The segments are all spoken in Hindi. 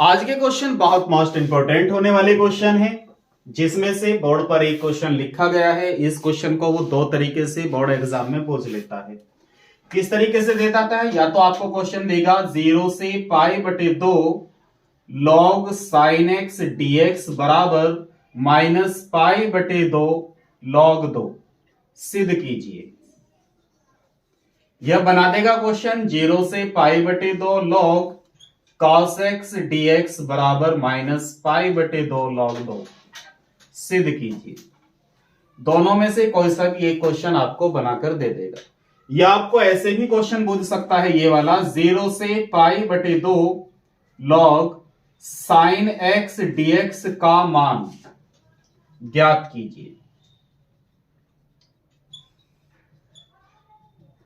आज के क्वेश्चन बहुत मोस्ट इंपोर्टेंट होने वाले क्वेश्चन है, जिसमें से बोर्ड पर एक क्वेश्चन लिखा गया है। इस क्वेश्चन को वो दो तरीके से बोर्ड एग्जाम में पूछ लेता है। किस तरीके से देता है? या तो आपको क्वेश्चन देगा 0 से पाई बटे 2 लॉग साइन एक्स डीएक्स बराबर माइनस पाई बटे 2 लॉग 2 सिद्ध कीजिए। यह बना देगा क्वेश्चन 0 से पाई बटे 2 लॉग cos x dx बराबर माइनस पाई बटे 2 लॉग 2 सिद्ध कीजिए। दोनों में से कोई सा भी एक क्वेश्चन आपको बनाकर दे देगा। या आपको ऐसे भी क्वेश्चन पूछ सकता है, ये वाला 0 से पाई बटे 2 लॉग साइन x dx का मान ज्ञात कीजिए।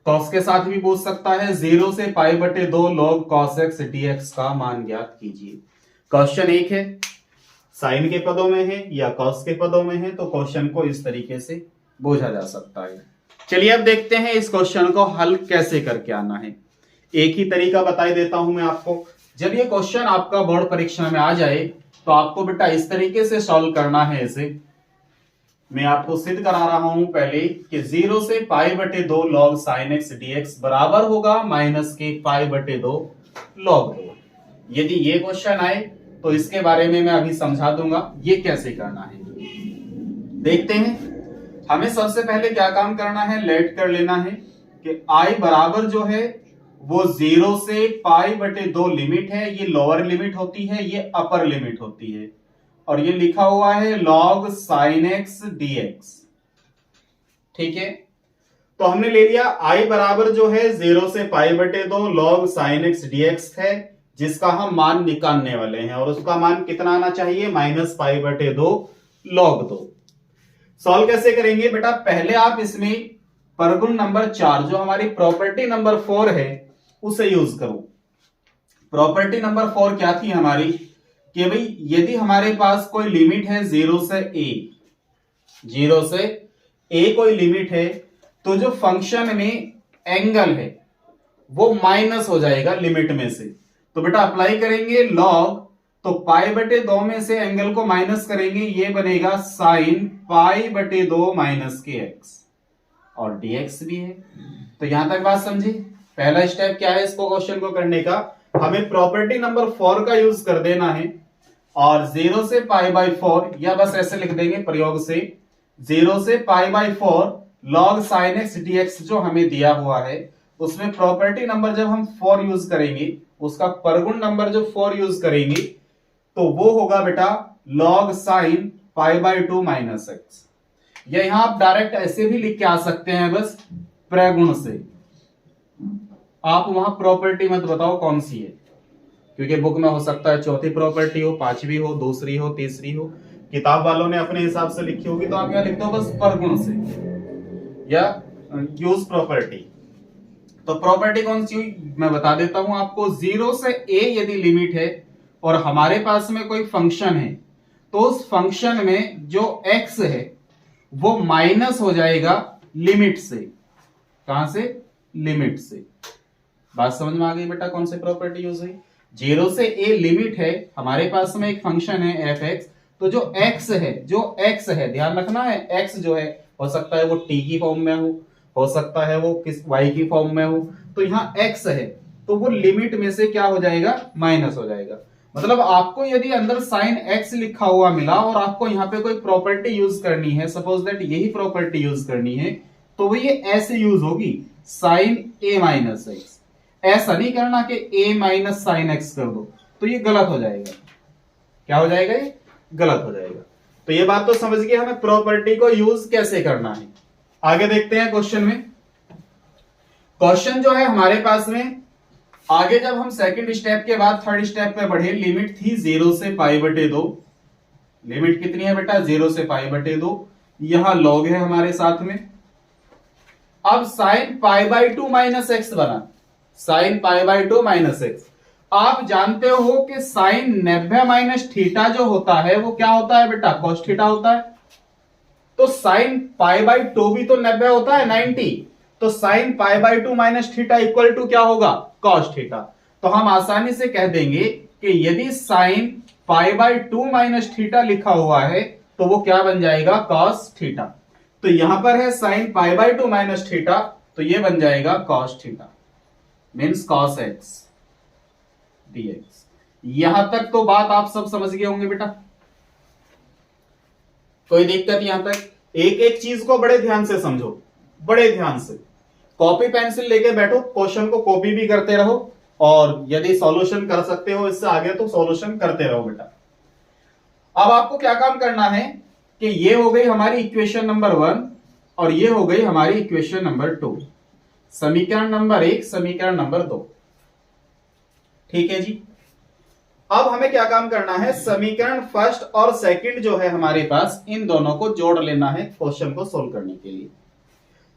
कॉस के साथ भी पूछ सकता है, 0 से पाई बटे 2 लॉग cos x dx का मान ज्ञात कीजिए। क्वेश्चन एक है, साइन के पदों में है या कॉस के पदों में है, तो क्वेश्चन को इस तरीके से बोझा जा सकता है। चलिए अब देखते हैं इस क्वेश्चन को हल कैसे करके आना है। एक ही तरीका बताई देता हूं मैं आपको। जब ये क्वेश्चन आपका बोर्ड परीक्षा में आ जाए तो आपको बेटा इस तरीके से सॉल्व करना है। इसे मैं आपको सिद्ध करा रहा हूं पहले कि 0 से पाई बटे 2 लॉग साइन एक्स डीएक्स बराबर होगा माइनस के पाई बटे 2 लॉग 2। यदि ये क्वेश्चन आए तो इसके बारे में मैं अभी समझा दूंगा ये कैसे करना है। देखते हैं। हमें सबसे पहले क्या काम करना है, लेट कर लेना है कि i बराबर जो है वो 0 से पाई बटे 2 लिमिट है। ये लोअर लिमिट होती है, ये अपर लिमिट होती है, और ये लिखा हुआ है लॉग साइन एक्स डीएक्स। ठीक है, तो हमने ले लिया i बराबर जो है 0 से पाई बटे 2 लॉग साइन एक्स डीएक्स है, जिसका हम मान निकालने वाले हैं, और उसका मान कितना आना चाहिए, माइनस पाई बटे 2 लॉग 2। सॉल्व कैसे करेंगे बेटा? पहले आप इसमें परगुण नंबर 4 जो हमारी प्रॉपर्टी नंबर 4 है उसे यूज करो। प्रॉपर्टी नंबर 4 क्या थी हमारी कि भाई यदि हमारे पास कोई लिमिट है 0 से a कोई लिमिट है, तो जो फंक्शन में एंगल है वो माइनस हो जाएगा लिमिट में से। तो बेटा अप्लाई करेंगे लॉग, तो पाई बटे 2 में से एंगल को माइनस करेंगे, ये बनेगा साइन पाई बटे 2 माइनस के एक्स, और dx भी है। तो यहां तक बात समझे? पहला स्टेप क्या है इसको क्वेश्चन को करने का, हमें प्रॉपर्टी नंबर 4 का यूज कर देना है, और 0 से पाई बाई 4 या बस ऐसे लिख देंगे प्रयोग से 0 से pi by 4 log sine x dx जो हमें दिया हुआ है, उसमें प्रॉपर्टी नंबर जब हम 4 यूज करेंगे, उसका परगुण नंबर जो 4 यूज करेंगे, तो वो होगा बेटा log sign pi by 2 minus x. या यहां आप डायरेक्ट ऐसे भी लिख के आ सकते हैं, बस प्रगुण से। आप वहां प्रॉपर्टी मत बताओ कौन सी है, क्योंकि बुक में हो सकता है चौथी प्रॉपर्टी हो, पांचवी हो, दूसरी हो, तीसरी हो। किताब वालों ने अपने हिसाब से लिखी होगी, तो आप यहां लिख दो बस परगुण से या यूज प्रॉपर्टी। तो प्रॉपर्टी कौन सी हुई मैं बता देता हूं आपको। 0 से a यदि लिमिट है और हमारे पास में कोई फंक्शन है, तो उस फंक्शन में जो x है वो माइनस हो जाएगा लिमिट से। कहां से? लिमिट से। बात समझ में आ गई बेटा कौन सी प्रॉपर्टी यूज हुई? 0 से a लिमिट है, हमारे पास में एक फंक्शन है fx, तो जो x है ध्यान रखना है, x जो है हो सकता है वो t की फॉर्म में हो सकता है वो किस y की फॉर्म में हो, तो यहाँ x है तो वो लिमिट में से क्या हो जाएगा, माइनस हो जाएगा। मतलब आपको यदि अंदर साइन x लिखा हुआ मिला और आपको यहाँ पे कोई प्रॉपर्टी यूज करनी है, सपोज दैट यही प्रॉपर्टी यूज करनी है, तो वो ये ऐसे यूज होगी, साइन a माइनस एक्स। ऐसा नहीं करना कि a माइनस साइन एक्स कर दो, तो ये गलत हो जाएगा। क्या हो जाएगा? ये गलत हो जाएगा। तो ये बात तो समझ गए हमें प्रॉपर्टी को यूज कैसे करना है। आगे देखते हैं क्वेश्चन में। क्वेश्चन जो है हमारे पास में आगे, जब हम सेकंड स्टेप के बाद थर्ड स्टेप पे बढ़े, लिमिट थी 0 से पाई बटे 2। लिमिट कितनी है बेटा? 0 से पाई बटे 2। यहां लॉग है हमारे साथ में। अब sine pi by 2 minus x बना, sine pi by 2 minus x. आप जानते हो कि साइन 90 माइनस थीटा जो होता है वो क्या होता है बेटा? कॉस थीटा होता है। तो साइन पाई बाई 2 भी तो 90 होता है, 90। तो sine pi by 2 minus theta equal to क्या होगा? Cos theta. तो हम आसानी से कह देंगे कि यदि साइन π/2 माइनस थीटा लिखा हुआ है तो वो क्या बन जाएगा, कॉस थीटा। तो यहां पर है साइन π/2 माइनस थीटा, तो ये बन जाएगा cos theta, means cos x dx। यहां तक तो बात आप सब समझ गए होंगे बेटा, कोई दिक्कत यहां तक? एक एक चीज को बड़े ध्यान से समझो, बड़े ध्यान से। कॉपी पेंसिल लेके बैठो, क्वेश्चन को कॉपी भी करते रहो, और यदि सॉल्यूशन कर सकते हो इससे आगे तो सॉल्यूशन करते रहो बेटा। अब आपको क्या काम करना है कि ये हो गई हमारी इक्वेशन नंबर 1 और ये हो गई हमारी इक्वेशन नंबर 2, समीकरण नंबर 1, समीकरण नंबर 2। ठीक है जी। अब हमें क्या काम करना है, समीकरण फर्स्ट और सेकंड जो है हमारे पास, इन दोनों को जोड़ लेना है क्वेश्चन को सोल्व करने के लिए।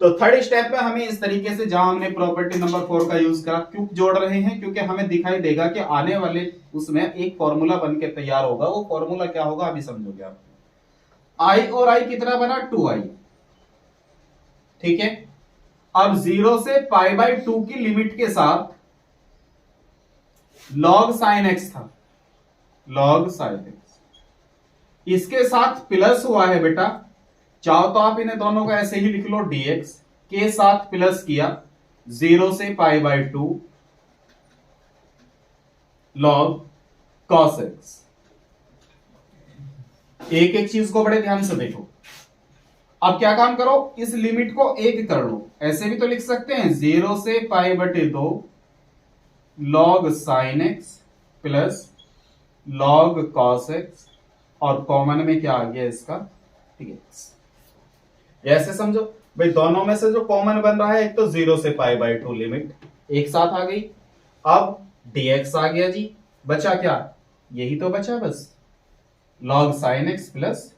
तो थर्ड स्टेप में हमें इस तरीके से, जहां हमने प्रॉपर्टी नंबर 4 का यूज करा, क्यों जोड़ रहे हैं, क्योंकि हमें दिखाई देगा कि आने वाले उसमें एक फॉर्मूला बन के तैयार होगा। वो फॉर्मूला क्या होगा अभी समझोगे आप। आई और आई कितना बना, 2i। ठीक है। अब 0 से π/2 की लिमिट के साथ log sin x था, log sin x, इसके साथ प्लस हुआ है बेटा, चाहो तो आप इन्हें दोनों को ऐसे ही लिख लो, dx के साथ प्लस किया 0 से π/2 log cos x। एक एक चीज को बड़े ध्यान से देखो। अब क्या काम करो, इस लिमिट को एक कर लो, ऐसे भी तो लिख सकते हैं 0 से π/2 log sin x plus log cos x, और कॉमन में क्या आ गया इसका, dx। ऐसे समझो भाई, दोनों में से जो कॉमन बन रहा है, एक तो 0 से π/2 लिमिट एक साथ आ गई, अब dx आ गया जी, बचा क्या, यही तो बचा बस, log sin x plus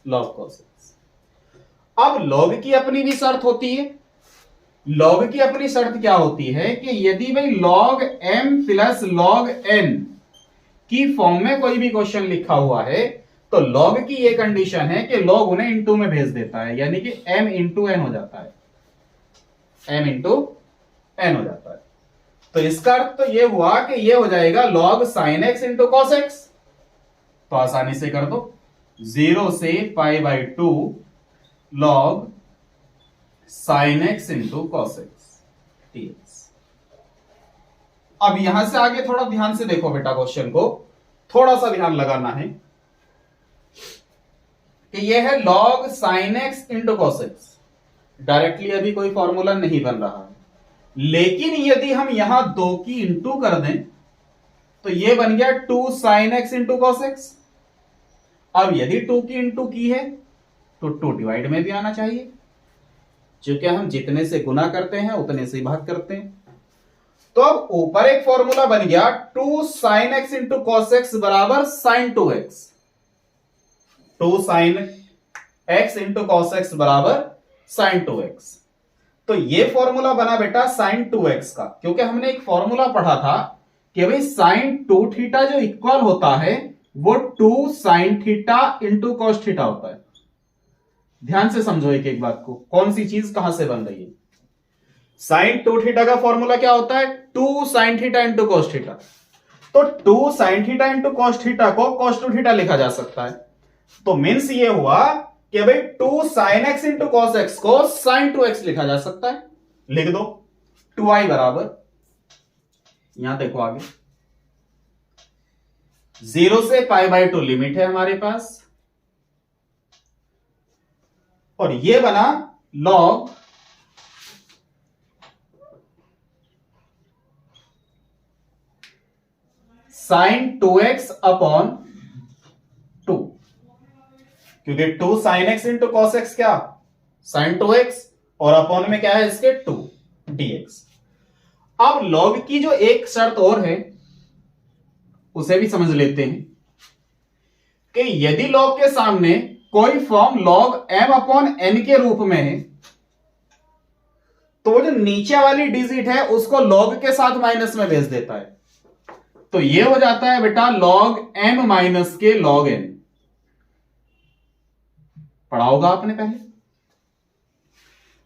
log cos x। अब log की अपनी भी शर्त होती है। log की अपनी शर्त क्या होती है कि यदि भाई log m plus log n की फॉर्म में कोई भी क्वेश्चन लिखा हुआ है, तो log की ये कंडीशन है कि log उन्हें इंटू में भेज देता है, यानी कि m इंटू n हो जाता है, m इंटू n हो जाता है। तो इसका अर्थ तो ये हुआ कि ये हो जाएगा log sin x into cos x। तो आसानी से कर दो, 0 से π/2 log sin x into cos x dx। अब यहां से आगे थोड़ा ध्यान से देखो बेटा, क्वेश्चन को थोड़ा सा ध्यान लगाना है कि यह है log sin x into cos x। Directly अभी कोई फॉर्मूला नहीं बन रहा है, लेकिन यदि हम यहां 2 की इंटू कर दें तो यह बन गया 2 sin x into cos x। अब यदि 2 की इंटू की है तो 2 डिवाइड में भी आना चाहिए, क्योंकि हम जितने से गुना करते हैं उतने से भाग करते हैं। तो अब ऊपर एक फॉर्मूला बन गया 2 sin x into cos x बराबर sin 2x। 2 sin x into cos x बराबर sin 2x। तो ये फॉर्मूला बना बेटा sin 2x का, क्योंकि हमने एक फॉर्मूला पढ़ा था कि भाई sin 2 थीटा जो इक्वल होता है वो 2 sin theta into cos theta होता है। ध्यान से समझो एक एक बात को, कौन सी चीज कहां से बन रही है। sin 2 थीटा का फॉर्मूला क्या होता है, 2 sin theta into cos theta. तो 2 sin theta into cos theta को cos 2 थीटा लिखा जा सकता है। तो मीन्स ये हुआ कि भाई 2 sin x into cos x को sin 2x लिखा जा सकता है। लिख दो 2i बराबर, यहां देखो आगे 0 से π/2 लिमिट है हमारे पास, और ये बना log sin 2x अपॉन 2, क्योंकि 2 sin x into cos x क्या, sin 2x, और अपॉन में क्या है इसके 2 dx। अब log की जो एक शर्त और है उसे भी समझ लेते हैं कि यदि log के सामने कोई form log m upon n के रूप में है, तो वो जो नीचे वाली डिजिट है उसको log के साथ माइनस में भेज देता है। तो ये हो जाता है बेटा log m माइनस के log n। पढ़ा होगा आपने पहले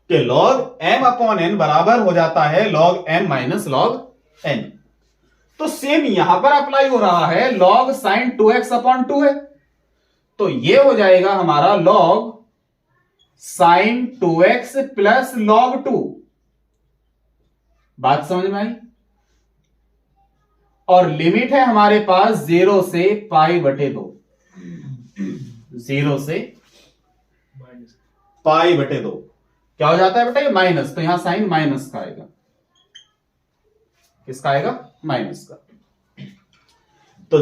कि log m अपॉन n बराबर हो जाता है log m minus log n। तो सेम यहां पर अप्लाई हो रहा है, log sin 2x अपॉन 2 है, तो ये हो जाएगा हमारा log sin 2x plus log 2। बात समझ में आई? और लिमिट है हमारे पास 0 से पाई बटे 2, 0 से पाई बटे 2 क्या हो जाता है बेटा? ये माइनस, तो यहां साइन माइनस का आएगा। किसका आएगा? माइनस का। तो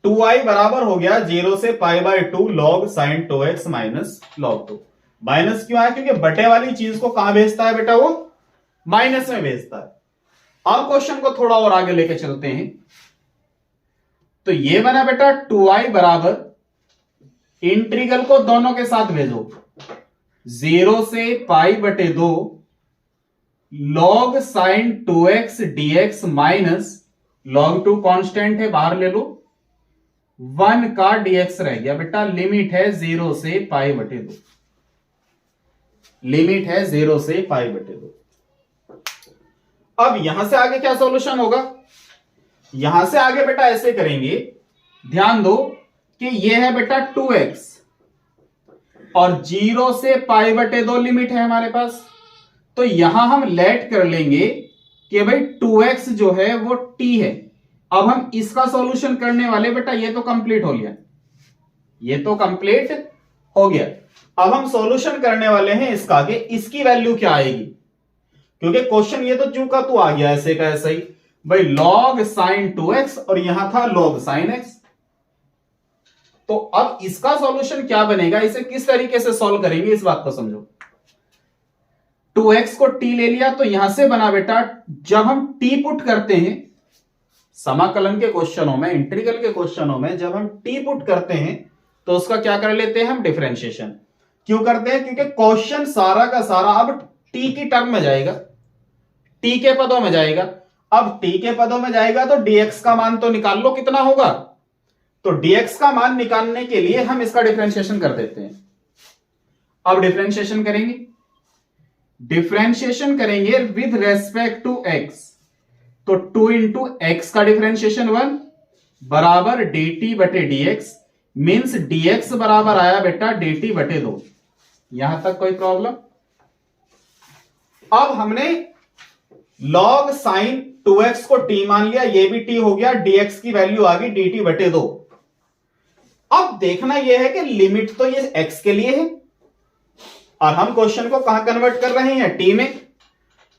2i बराबर हो गया 0 से pi by 2 log sin 2x minus log 2। Minus क्यों आया? क्योंकि बटे वाली चीज को कहां भेजता है बेटा? वो माइनस में भेजता है। अब क्वेश्चन को थोड़ा और आगे लेके चलते हैं। तो ये बना बेटा 2i बराबर, इंटीग्रल को दोनों के साथ भेजो, 0 से पाई बटे 2 log sin 2x dx minus log 2 constant है, बाहर ले लो, 1 का dx रह गया बेटा। लिमिट है 0 से पाई बटे 2, लिमिट है 0 से पाई बटे 2। अब यहां से आगे क्या सॉल्यूशन होगा? यहां से आगे बेटा ऐसे करेंगे, ध्यान दो कि ये है बेटा 2x और 0 से पाई बटे 2 लिमिट है हमारे पास। तो यहां हम लेट कर लेंगे कि भाई 2x जो है वो t है। अब हम इसका सॉल्यूशन करने वाले बेटा, ये तो कंप्लीट हो गया, ये तो कंप्लीट हो गया। अब हम सॉल्यूशन करने वाले हैं इसका, कि इसकी वैल्यू क्या आएगी, क्योंकि क्वेश्चन ये तो चूं का तू आ गया ऐसे का ऐसा ही भाई, log sin 2x और यहां था log sin x। तो अब इसका सॉल्यूशन क्या बनेगा, इसे किस तरीके से सॉल्व करेंगे इस बात को समझो। 2x को t ले लिया, तो यहां से बना बेटा, जब हम t पुट करते हैं समाकलन के क्वेश्चनों में, इंटीग्रल के क्वेश्चनों में जब हम t पुट करते हैं तो उसका क्या कर लेते हैं हम? डिफरेंशिएशन। क्यों करते हैं? क्योंकि क्वेश्चन सारा का सारा अब t की टर्म में जाएगा, t के पदों में जाएगा। अब t के पदों में जाएगा तो dx का मान तो निकाल लो कितना होगा। तो dx का मान निकालने के लिए हम इसका डिफरेंशिएशन कर देते हैं। अब डिफरेंशिएशन करेंगे, डिफरेंशिएशन करेंगे विद रेस्पेक्ट टू x। तो 2 इंटू एक्स का डिफरेंशिएशन 1 बराबर dt बटे dx, मीन्स dx बराबर आया बेटा dt बटे 2। यहां तक कोई प्रॉब्लम? अब हमने log sin 2x को t मान लिया, ये भी t हो गया, dx की वैल्यू आ गई dt बटे 2। अब देखना यह है कि लिमिट तो ये x के लिए है और हम क्वेश्चन को कहां कन्वर्ट कर रहे हैं? t में।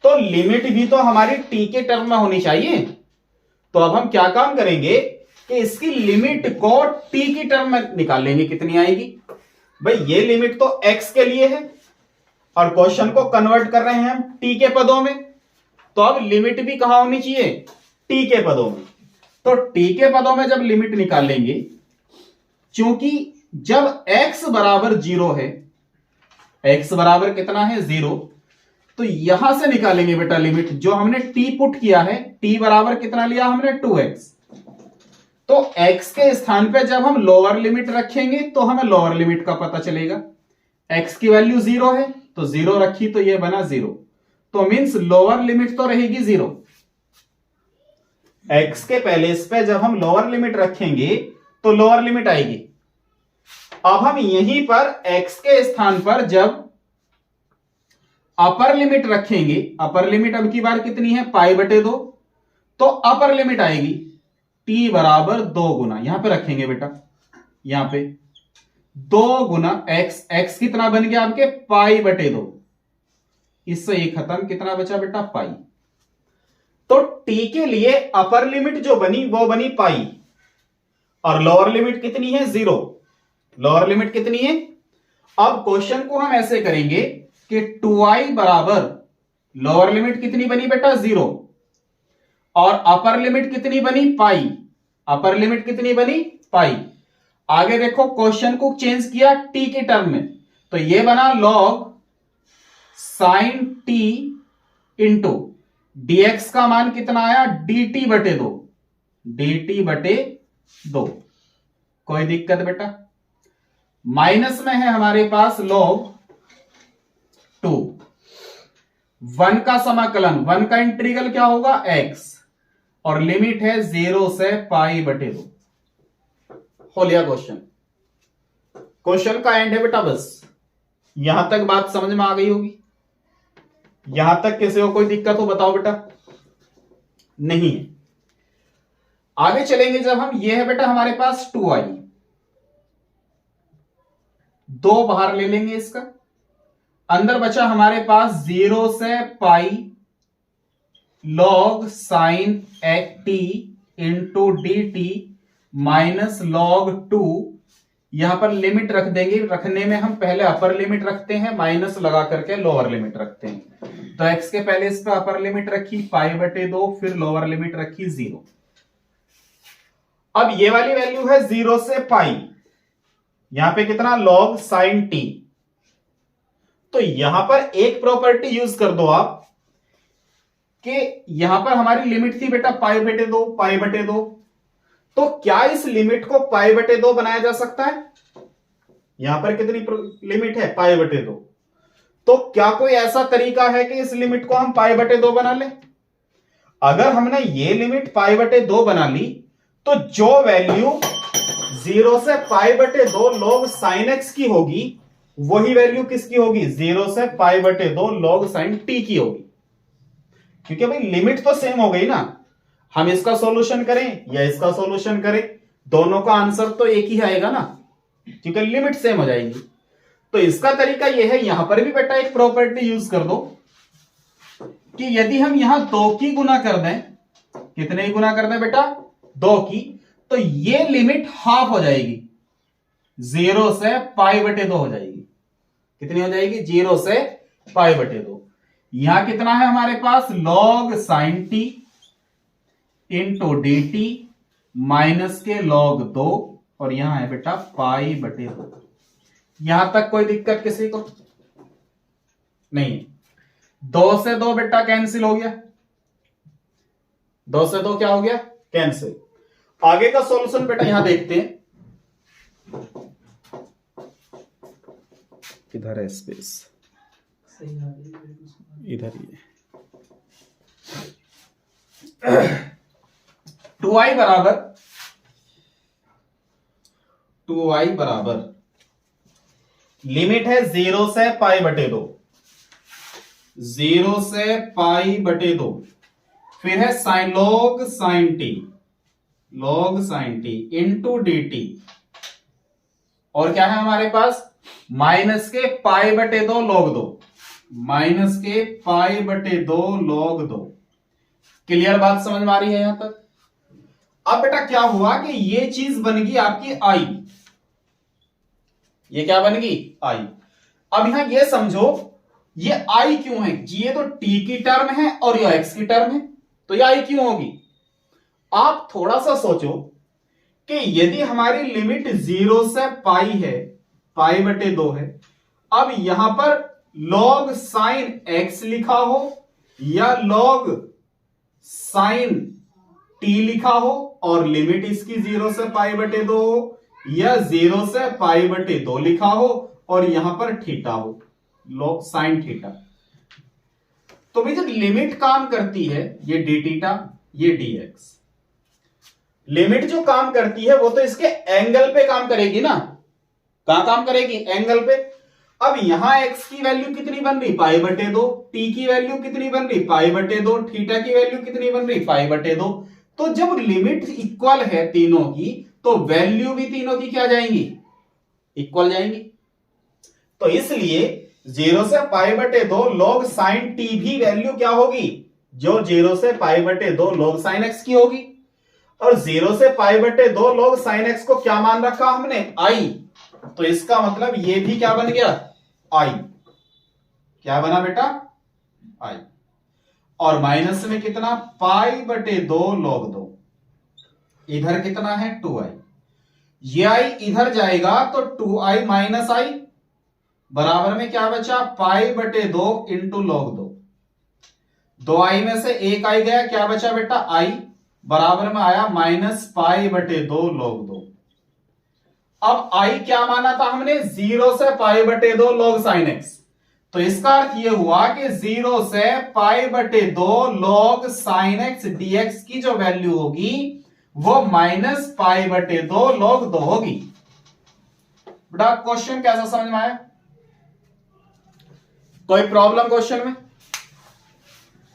तो लिमिट भी तो हमारी t के टर्म में होनी चाहिए। तो अब हम क्या काम करेंगे कि इसकी लिमिट को t की टर्म में निकाल लेंगे, कितनी आएगी भाई? ये लिमिट तो x के लिए है और क्वेश्चन को कन्वर्ट कर रहे हैं हम t के पदों में, तो अब लिमिट भी कहां होनी चाहिए? t के पदों में। तो t के पदों में जब लिमिट निकालेंगे, क्योंकि जब x बराबर 0 है, x बराबर कितना है? 0, तो यहां से निकालेंगे बेटा लिमिट, जो हमने t पुट किया है, t बराबर कितना लिया हमने? 2x। तो x के स्थान पे जब हम लोअर लिमिट रखेंगे तो हमें लोअर लिमिट का पता चलेगा। x की वैल्यू 0 है तो 0 रखी तो ये बना 0, तो मींस लोअर लिमिट तो रहेगी 0। x के पहले इस पे जब हम लोअर लिमिट रखेंगे तो लोअर लिमिट आएगी। अब हम यहीं पर x के स्थान पर जब अपर लिमिट रखेंगे, अपर लिमिट अब की बार कितनी है? पाई बटे 2, तो अपर लिमिट आएगी t बराबर 2 गुना, यहां पे रखेंगे बेटा, यहां पे 2 गुना x कितना बन गया आपके? पाई बटे 2। इससे ये खत्म, कितना बचा बेटा? पाई। तो t के लिए अपर लिमिट जो बनी वो बनी पाई और लोअर लिमिट कितनी है? 0। लोअर लिमिट कितनी है? अब क्वेश्चन को हम ऐसे करेंगे कि 2i बराबर लोअर लिमिट कितनी बनी बेटा? 0, और अपर लिमिट कितनी बनी? पाई। अपर लिमिट कितनी बनी? पाई। आगे देखो, क्वेश्चन को चेंज किया t के टर्म में, तो ये बना log sin t into dx का मान कितना आया? dt बटे 2, dt बटे 2। कोई दिक्कत बेटा? माइनस में है हमारे पास log 2, 1 का समाकलन, 1 का इंटीग्रल क्या होगा? x, और लिमिट है 0 से π/2। हो लिया क्वेश्चन। क्वेश्चन का एंड है बेटा, बस यहां तक बात समझ में आ गई होगी। यहां तक किसी को कोई दिक्कत हो बताओ बेटा? नहीं है। आगे चलेंगे जब हम, ये है बेटा हमारे पास 2i, 2 बाहर ले लेंगे इसका, अंदर बचा हमारे पास 0 से पाई log sin t into D T minus log 2। यहां पर लिमिट रख देंगे, रखने में हम पहले अपर लिमिट रखते हैं, माइनस लगा करके लोअर लिमिट रखते हैं। तो x के पहले इस पर अपर लिमिट रखी π/2, फिर लोअर लिमिट रखी 0। अब ये वाली वैल्यू है 0 से पाई, यहां पे कितना log sin t। तो यहां पर एक प्रॉपर्टी यूज कर दो आप कि यहां पर हमारी लिमिट थी बेटा π/2। तो क्या इस लिमिट को π/2 बनाया जा सकता है? यहां पर कितनी लिमिट है? π/2। तो क्या कोई ऐसा तरीका है कि इस लिमिट को हम π/2 बना लें? अगर हमने ये लिमिट π/2 बना ली तो जो वैल्यू 0 से π/2 log sin x की होगी, वही वैल्यू किसकी होगी? 0 से π/2 log sin t की होगी। क्योंकि भाई लिमिट तो सेम हो गई ना, हम इसका सॉल्यूशन करें या इसका सॉल्यूशन करें, दोनों का आंसर तो एक ही आएगा ना, क्योंकि लिमिट सेम हो जाएगी। तो इसका तरीका यह है, यहां पर भी बेटा एक प्रॉपर्टी यूज कर दो कि यदि हम यहां 2 की गुना कर दें, कितने की गुना कर दें बेटा? 2 की, तो ये लिमिट हाफ हो जाएगी, 0 से π/2 हो जाएगी। कितनी हो जाएगी? 0 से π/2। यहां कितना है हमारे पास? log sin t into D T minus के log 2, और यहां है बेटा π/2। यहां तक कोई दिक्कत किसी को नहीं? 2 से 2 बेटा कैंसिल हो गया, 2 से 2 क्या हो गया? कैंसिल। आगे का सॉल्यूशन बेटा यहां देखते हैं, इधर है स्पेस, इधर ही 2i बराबर लिमिट है 0 से π/2, 0 से π/2, फिर है sin log sin t into D T, और क्या है हमारे पास? माइनस के π/2 log 2, माइनस के π/2 log 2। क्लियर बात समझ में आ रही है यहां तक? अब बेटा क्या हुआ कि ये चीज बन गई आपकी i, ये क्या बन गई? i। अब यहां ये समझो ये i क्यों है? ये तो t की टर्म है और ये x की टर्म है, तो ये i क्यों होगी? आप थोड़ा सा सोचो कि यदि हमारी लिमिट 0 से पाई है, π/2 है, अब यहां पर log sin x लिखा हो या log sin t लिखा हो, और लिमिट इसकी 0 से π/2 हो, या 0 से π/2 लिखा हो और यहां पर थीटा हो, log sin थीटा। तो भाई जब लिमिट काम करती है, ये डी थीटा ये dx, लिमिट जो काम करती है वो तो इसके एंगल पे काम करेगी ना। कहां काम करेगी? एंगल पे। अब यहां x की वैल्यू कितनी बन रही? π/2। t की वैल्यू कितनी बन रही? π/2। थीटा की वैल्यू कितनी बन रही? π/2। तो जब लिमिट इक्वल है तीनों की, तो वैल्यू भी तीनों की क्या जाएंगी? इक्वल जाएंगी। तो इसलिए 0 से π/2 log sin t भी वैल्यू क्या होगी? जो 0 से π/2 log sin x की होगी। और 0 से π/2 log sin x को क्या मान रखा हमने? i। तो इसका मतलब ये भी क्या बन गया? i। क्या बना बेटा? i। और माइनस में कितना? π/2 log 2। इधर कितना है? 2i। ये i इधर जाएगा तो 2i माइनस i बराबर में क्या बचा? π/2 इंटू log 2। 2i में से एक i गया, क्या बचा बेटा? i बराबर में आया माइनस π/2 log 2। अब i क्या माना था हमने? 0 से π/2 log sin x। तो इसका अर्थ यह हुआ कि 0 से π/2 log sin x dx की जो वैल्यू होगी वो -π/2 log 2 होगी। बेटा क्वेश्चन कैसा समझ में आया? कोई प्रॉब्लम क्वेश्चन में?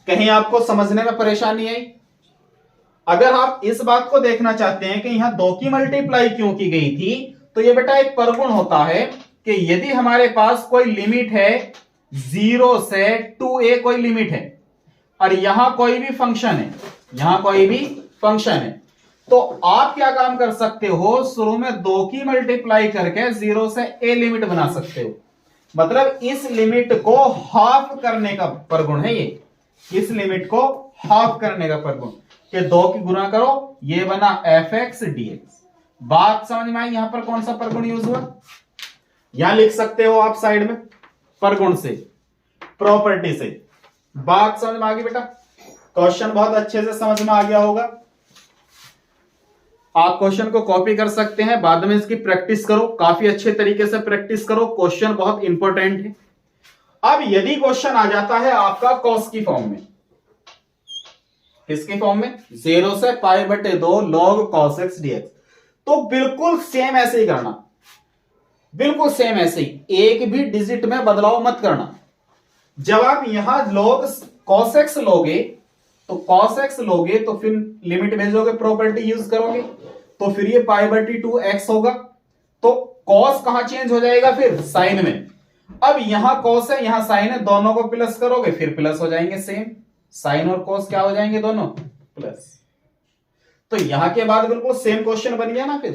कहीं आपको समझने में परेशानी आई? अगर आप इस बात को देखना चाहते हैं कि यहां 2 की मल्टीप्लाई क्यों की गई थी, तो ये बेटा एक परगुण होता है कि यदि हमारे पास कोई लिमिट है 0 से 2a कोई लिमिट है और यहां कोई भी फंक्शन है, यहां कोई भी फंक्शन है, तो आप क्या काम कर सकते हो, शुरू में 2 की मल्टीप्लाई करके 0 से a लिमिट बना सकते हो। मतलब इस लिमिट को हाफ करने का परगुण है ये, इस लिमिट को हाफ करने का परगुण कि 2 की गुना करो, ये बना fx dx। बात समझ में आई? यहां पर कौन सा परगुण यूज हुआ? यहां लिख सकते हो आप साइड में, परगुण से, प्रॉपर्टी से। बात समझ में आ गई बेटा? क्वेश्चन बहुत अच्छे से समझ में आ गया होगा। आप क्वेश्चन को कॉपी कर सकते हैं, बाद में इसकी प्रैक्टिस करो, काफी अच्छे तरीके से प्रैक्टिस करो, क्वेश्चन बहुत इंपॉर्टेंट है। अब यदि क्वेश्चन आ जाता है आपका कॉस की फॉर्म में, किसकी फॉर्म में? 0 से π/2 log cos x dx, तो बिल्कुल सेम ऐसे ही करना, बिल्कुल सेम ऐसे ही, एक भी डिजिट में बदलाव मत करना। जब आप यहां log cos x लोगे, तो cos x लोगे तो फिर लिमिट भेजोगे, प्रॉपर्टी यूज करोगे, तो फिर ये π/2 x होगा, तो cos कहां चेंज हो जाएगा? फिर साइन में। अब यहां cos है, यहां साइन है, दोनों को प्लस करोगे, फिर प्लस हो जाएंगे सेम, साइन और cos क्या हो जाएंगे? दोनों प्लस। तो यहां के बाद बिल्कुल सेम क्वेश्चन बन गया ना। फिर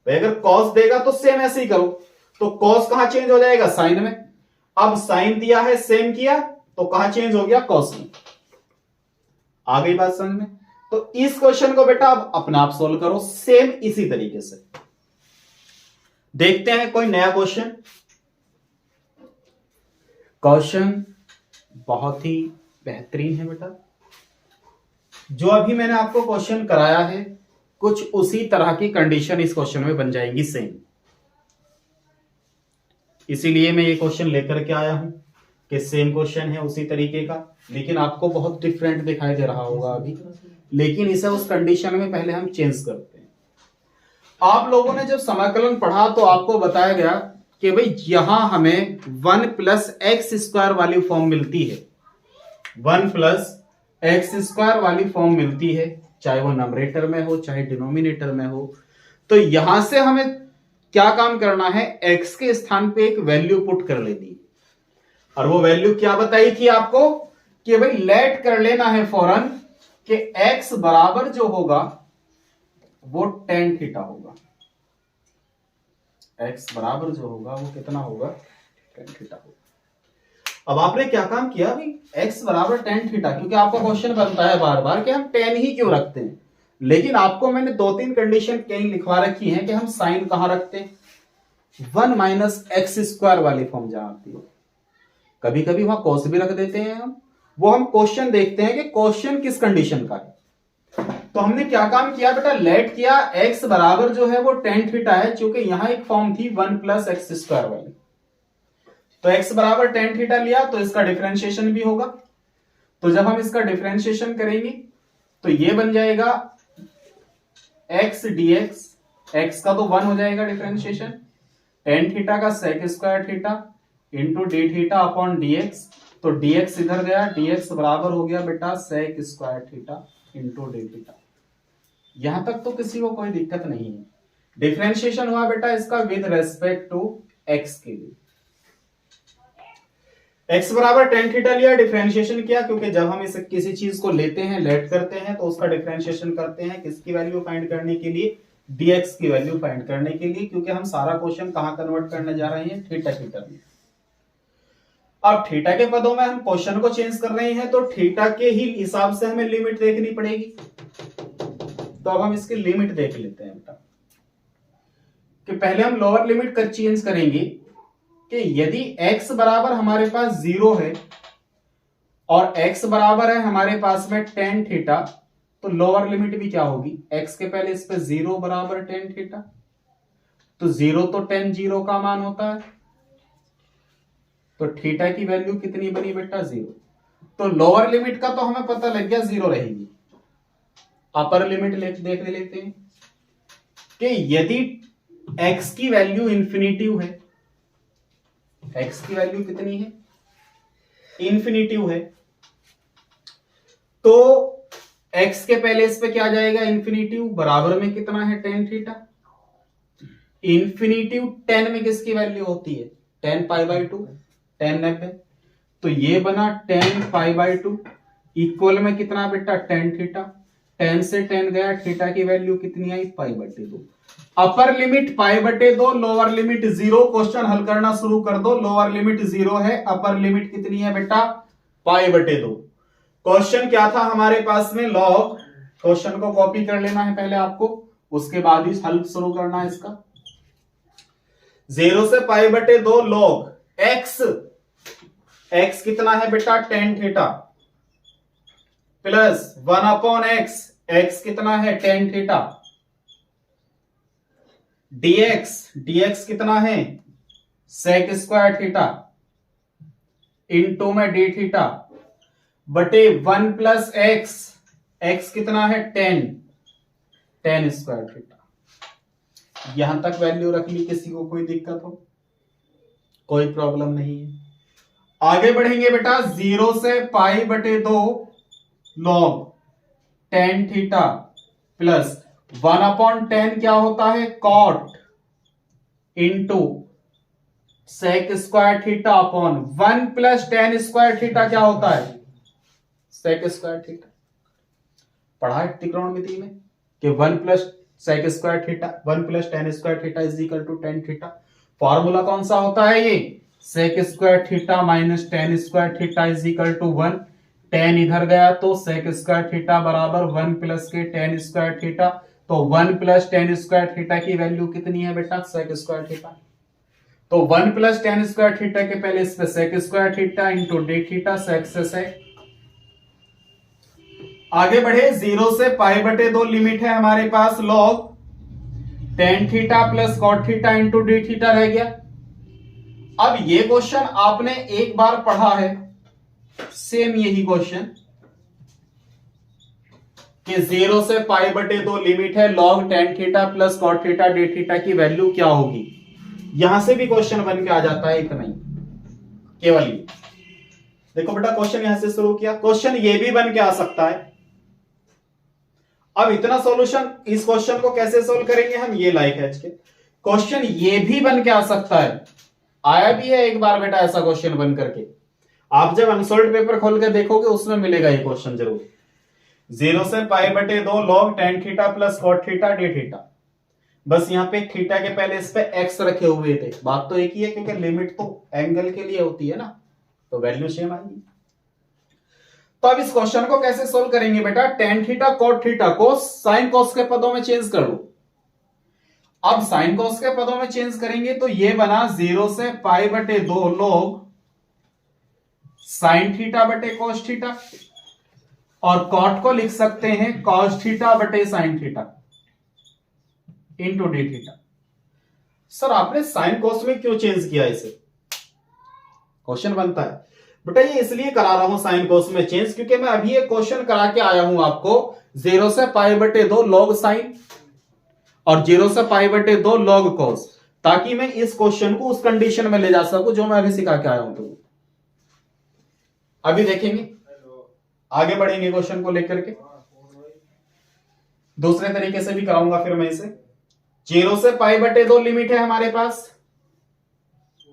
भाई अगर cos देगा तो सेम ऐसे ही करो, तो cos कहां चेंज हो जाएगा? साइन में। अब साइन दिया है, सेम किया, तो कहां चेंज हो गया? cos में। आ गई बात समझ में? तो इस क्वेश्चन को बेटा अब अपने आप सोल्व करो सेम इसी तरीके से। देखते हैं कोई नया क्वेश्चन। क्वेश्चन बहुत ही बेहतरीन है बेटा। जो अभी मैंने आपको क्वेश्चन कराया है, कुछ उसी तरह की कंडीशन इस क्वेश्चन में बन जाएंगी सेम। इसीलिए मैं ये क्वेश्चन लेकर के आया हूं कि सेम क्वेश्चन है उसी तरीके का, लेकिन आपको बहुत डिफरेंट दिखाई दे रहा होगा अभी, लेकिन इसे उस कंडीशन में पहले हम चेंज करते हैं। आप लोगों ने जब समाकलन पढ़ा तो आपको बताया गया कि भाई यहां हमें 1 + x² वाली फॉर्म मिलती है, 1 + x² वाली फॉर्म मिलती है, चाहे वो नंबरेटर में हो चाहे डिनोमिनेटर में हो। तो यहां से हमें क्या काम करना है? x के स्थान पे एक वैल्यू पुट कर लेनी है। और वो वैल्यू क्या बताई थी आपको कि भाई लेट कर लेना है फौरन कि x बराबर जो होगा वो tan थीटा होगा। x बराबर जो होगा वो कितना होगा? tan थीटा होगा। अब आपने क्या काम किया भाई? x बराबर tan थीटा, क्योंकि आपका क्वेश्चन बनता है बार बार कि हम tan ही क्यों रखते हैं, लेकिन आपको मैंने 2-3 कंडीशन कहीं लिखवा रखी है कि हम साइन कहां रखते हैं? 1 - x² वाली फॉर्म जहां आती है। कभी कभी वहां cos भी रख देते हैं हम, वो हम क्वेश्चन देखते हैं कि क्वेश्चन किस कंडीशन का है। तो हमने क्या काम किया बेटा? लेट किया x बराबर जो है वो tan थीटा है, क्योंकि यहां एक फॉर्म थी 1 + x² वाली, तो x बराबर tan थीटा लिया, तो इसका डिफरेंशिएशन भी होगा। तो जब हम इसका डिफरेंशिएशन करेंगे तो ये बन जाएगा x dx, x का तो 1 हो जाएगा डिफरेंशिएशन, tan थीटा का sec² theta into D theta upon dx, तो dx इधर गया, dx बराबर हो गया बेटा sec² theta into D theta. यहां तक तो किसी को कोई दिक्कत नहीं है। डिफरेंशिएशन हुआ बेटा इसका विद रेस्पेक्ट टू x के लिए। x बराबर tan थीटा लिया, डिफरेंशिएशन किया, क्योंकि जब हम इसे किसी चीज को लेते हैं, लेट करते हैं, तो उसका डिफरेंशिएशन करते हैं किसकी वैल्यू फाइंड करने के लिए? dx की वैल्यू फाइंड करने के लिए, क्योंकि हम सारा क्वेश्चन कहां कन्वर्ट करने जा रहे हैं? थीटा में। अब थीटा के पदों में हम क्वेश्चन को चेंज कर रहे हैं, तो थीटा के ही हिसाब से हमें लिमिट देखनी पड़ेगी। तो अब हम इसकी लिमिट देख लेते हैं बेटा, कि पहले हम लोअर लिमिट कर चेंज करेंगे कि यदि x बराबर हमारे पास 0 है और x बराबर है हमारे पास में tan थीटा, तो लोअर लिमिट भी क्या होगी? x के पहले इस पे 0 बराबर tan थीटा, तो 0 तो tan 0 का मान होता है, तो थीटा की वैल्यू कितनी बनी बेटा 0। तो लोअर लिमिट का तो हमें पता लग गया 0 रहेगी। अपर लिमिट देख लेते हैं कि यदि x की वैल्यू इंफिनिटिव है, x की वैल्यू कितनी है इंफिनिटिव है, तो x के पहले इस पे क्या जाएगा इंफिनिटिव, बराबर में कितना है tan थीटा। इंफिनिटिव 10 में किसकी वैल्यू होती है tan π/2, tan 90। तो ये बना tan π/2 इक्वल में कितना बेटा tan थीटा। tan से tan गया, थीटा की वैल्यू कितनी आई π/2। Upper limit π/2, lower limit 0। Question हल करना शुरू कर दो। लोअर लिमिट 0 है, अपर लिमिट कितनी है बेटा π/2। क्वेश्चन क्या था हमारे पास में लॉग, क्वेश्चन को कॉपी कर लेना है पहले आपको, उसके बाद ही हल शुरू करना है इसका। 0 से π/2 लॉग x कितना है बेटा tan theta plus 1/x, x कितना है tan थीटा, dx कितना है sec स्क्वायर थीटा इंटू में d थीटा बटे 1 प्लस x कितना है tan स्क्वायर थीटा। यहां तक वैल्यू रख ली, किसी को कोई दिक्कत हो, कोई प्रॉब्लम नहीं है। आगे बढ़ेंगे बेटा, 0 से π/2 log tan theta plus 1/tan क्या होता है cot into sec square theta upon 1 plus tan square theta क्या होता है sec स्क्वायर थीटा। पढ़ा है त्रिकोणमिति में कि 1 plus sec square theta 1 plus tan square theta is equal to tan theta. Formula कौन सा होता है ये sec square theta minus tan square theta is equal to 1। tan इधर गया तो sec स्क्वायर थीटा बराबर 1 प्लस के tan स्क्वायर थीटा। तो 1 प्लस tan स्क्वायर थीटा की वैल्यू कितनी है बेटा sec स्क्वायर थीटा। तो 1 प्लस tan स्क्वायर थीटा के पहले इस पे sec square theta into d theta, sec से sec। आगे बढ़े, 0 से π/2 लिमिट है हमारे पास log tan theta plus cot theta into d theta रह गया। अब ये क्वेश्चन आपने एक बार पढ़ा है, सेम यही क्वेश्चन कि 0 से π/2 लिमिट है log tan theta plus cot theta d theta की वैल्यू क्या होगी। यहां से भी क्वेश्चन बन के आ जाता है, इतना ही केवल ये देखो बेटा। क्वेश्चन यहां से शुरू किया, क्वेश्चन ये भी बन के आ सकता है। अब इतना सॉल्यूशन, इस क्वेश्चन को कैसे सोल्व करेंगे हम, ये लाइक है के क्वेश्चन ये भी बन के आ सकता है। आया भी है एक बार बेटा ऐसा क्वेश्चन बन करके, आप जब अनसोल्व्ड पेपर खोल के देखोगे उसमें मिलेगा ये क्वेश्चन जरूर। 0 से π/2 log tan theta plus cot theta d theta. बस यहाँ पे थीटा के पहले इस पे x रखे हुए थे, बात तो एक ही है क्योंकि लिमिट तो एंगल के लिए होती है ना, तो वैल्यू सेम आएगी। तो अब इस क्वेश्चन को कैसे सोल्व करेंगे बेटा, tan थीटा cot थीटा को sin cos के पदों में चेंज कर लो। अब sin cos के पदों में चेंज करेंगे तो ये बना 0 से π/2 log sin थीटा बटे cos थीटा, और cot को लिख सकते हैं cos थीटा बटे sin theta into d theta. Sir आपने sin cos में क्यों चेंज किया इसे, क्वेश्चन बनता है बेटा। ये इसलिए करा रहा हूं sin cos में चेंज क्योंकि मैं अभी एक क्वेश्चन करा के आया हूं आपको 0 से π/2 log sin और 0 से π/2 log cos, ताकि मैं इस क्वेश्चन को उस कंडीशन में ले जा सकूं जो मैं अभी सिखा के आया हूं। तो अभी देखेंगे, आगे बढ़ेंगे क्वेश्चन को लेकर के, दूसरे तरीके से भी कराऊंगा फिर मैं इसे। 0 से π/2 लिमिट है हमारे पास,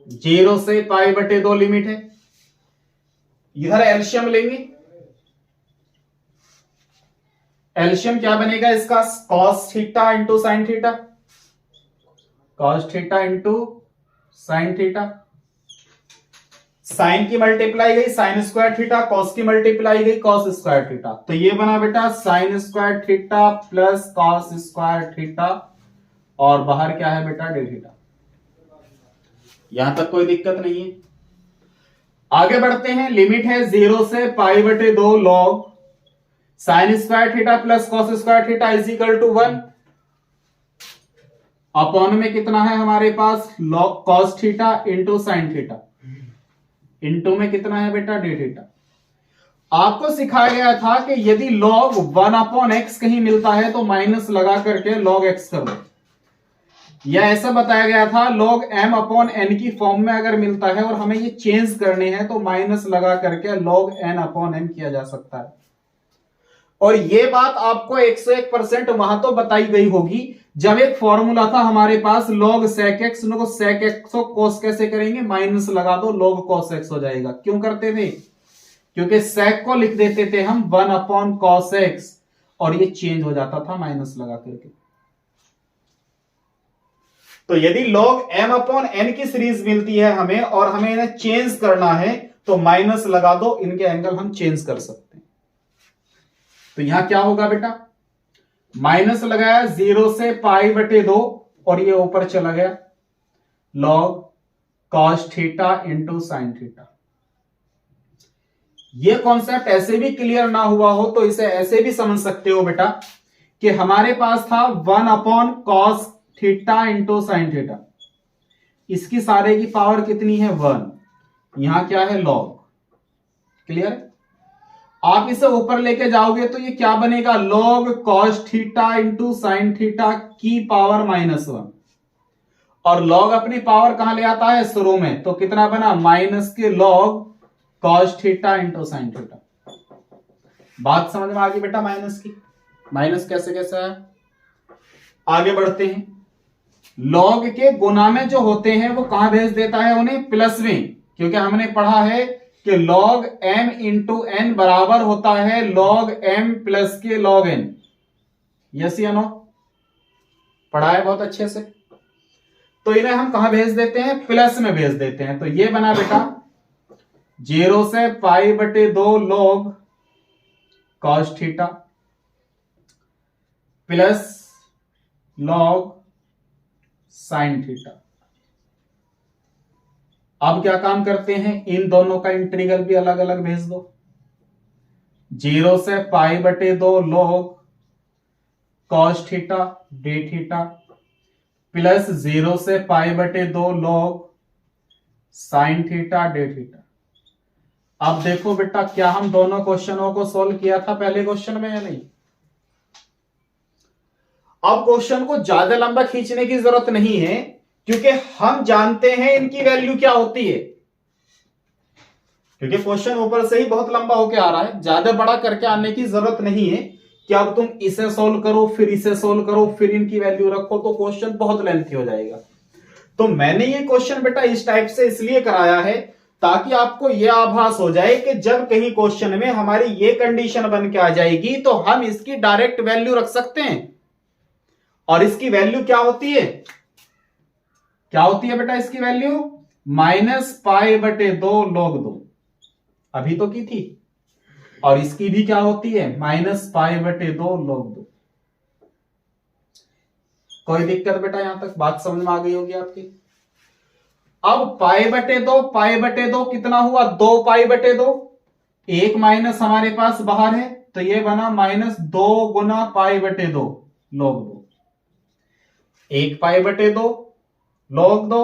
0 से π/2 लिमिट है। इधर एलशियम लेंगे, एलशियम क्या बनेगा इसका cos theta into sine theta, cos theta into sine theta. Sine की मल्टीप्लाई गई साइन स्क्वायर थीटा, cos की मल्टीप्लाई गई cos स्क्वायर थीटा। तो ये बना बेटा sine square theta plus cos square theta, और बाहर क्या है बेटा d थीटा। यहां तक कोई दिक्कत नहीं है। आगे बढ़ते हैं, लिमिट है 0 से π/2 log sine square theta plus cos square theta is equal to 1 upon में कितना है हमारे पास log cos theta into sine theta. Into में कितना है बेटा डी थीटा। आपको सिखाया गया था कि यदि log 1/x कहीं मिलता है तो माइनस लगा करके log x कर दो, या ऐसा बताया गया था log m/n की फॉर्म में अगर मिलता है और हमें ये चेंज करने हैं तो माइनस लगा करके log n/m किया जा सकता है। और ये बात आपको 101% वहां तो बताई गई होगी जब एक फॉर्मूला था हमारे पास log sec x को sec x को cos कैसे करेंगे, माइनस लगा दो log cos x हो जाएगा। क्यों करते थे? क्योंकि sec को लिख देते थे हम 1/cos x और ये चेंज हो जाता था माइनस लगा करके। तो यदि log m/n की सीरीज मिलती है हमें और हमें इन्हें चेंज करना है तो माइनस लगा दो, इनके एंगल हम चेंज कर सकते हैं। तो यहां क्या होगा बेटा, माइनस लगाया 0 से π/2 और ये ऊपर चला गया log cos theta into sine theta. ये कॉन्सेप्ट ऐसे भी क्लियर ना हुआ हो तो इसे ऐसे भी समझ सकते हो बेटा कि हमारे पास था 1/cos theta into sine theta, इसकी सारे की पावर कितनी है 1, यहां क्या है log। क्लियर? आप इसे ऊपर लेके जाओगे तो ये क्या बनेगा, log cos theta into sine theta की पावर -1, और log अपनी पावर कहां ले आता है शुरू में, तो कितना बना माइनस के log cos theta into sine theta. बात समझ में आ गई बेटा माइनस की? माइनस कैसे कैसे है, आगे बढ़ते हैं। log के गुना में जो होते हैं वो कहां भेज देता है उन्हें, प्लस में, क्योंकि हमने पढ़ा है कि log m इंटू n बराबर होता है log m प्लस के log n। यस या नो? पढ़ा है बहुत अच्छे से। तो इन्हें हम कहां भेज देते हैं, प्लस में भेज देते हैं। तो ये बना बेटा 0 से π/2 log cos theta plus log sine theta. अब क्या काम करते हैं, इन दोनों का इंटीग्रल भी अलग अलग भेज दो। 0 से π/2 log cos theta d theta plus 0 से π/2 log sine theta d theta. अब देखो बेटा, क्या हम दोनों क्वेश्चनों को सोल्व किया था पहले क्वेश्चन में या नहीं? अब क्वेश्चन को ज्यादा लंबा खींचने की जरूरत नहीं है क्योंकि हम जानते हैं इनकी वैल्यू क्या होती है, क्योंकि क्वेश्चन ऊपर से ही बहुत लंबा होके आ रहा है। ज्यादा बड़ा करके आने की जरूरत नहीं है कि अब तुम इसे सोल्व करो फिर इसे सोल्व करो फिर इनकी वैल्यू रखो, तो क्वेश्चन बहुत लेंथी हो जाएगा। तो मैंने ये क्वेश्चन बेटा इस टाइप से इसलिए कराया है ताकि आपको यह आभास हो जाए कि जब कहीं क्वेश्चन में हमारी ये कंडीशन बन के आ जाएगी तो हम इसकी डायरेक्ट वैल्यू रख सकते हैं। और इसकी वैल्यू क्या होती है, क्या होती है बेटा इसकी वैल्यू, -π/2 log 2, अभी तो की थी। और इसकी भी क्या होती है, -π/2 log 2। कोई दिक्कत बेटा, यहां तक बात समझ में आ गई होगी आपकी। अब π/2 कितना हुआ, 2π/2, एक माइनस हमारे पास बाहर है तो ये बना -2 गुना π/2 log 2। 1 π/2 log 2,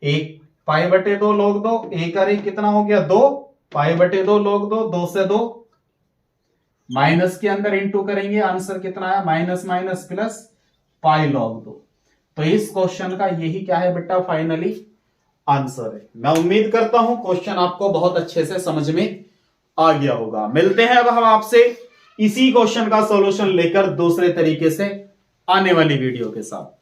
1 π/2 log 2, एक अरे कितना हो गया 2 π/2 log 2, 2 से 2 माइनस के अंदर इंटू करेंगे, आंसर कितना आया माइनस माइनस प्लस π log 2। तो इस क्वेश्चन का यही क्या है बेटा फाइनली आंसर है। मैं उम्मीद करता हूं क्वेश्चन आपको बहुत अच्छे से समझ में आ गया होगा। मिलते हैं अब हम आपसे इसी क्वेश्चन का सॉल्यूशन लेकर दूसरे तरीके से आने वाली वीडियो के साथ।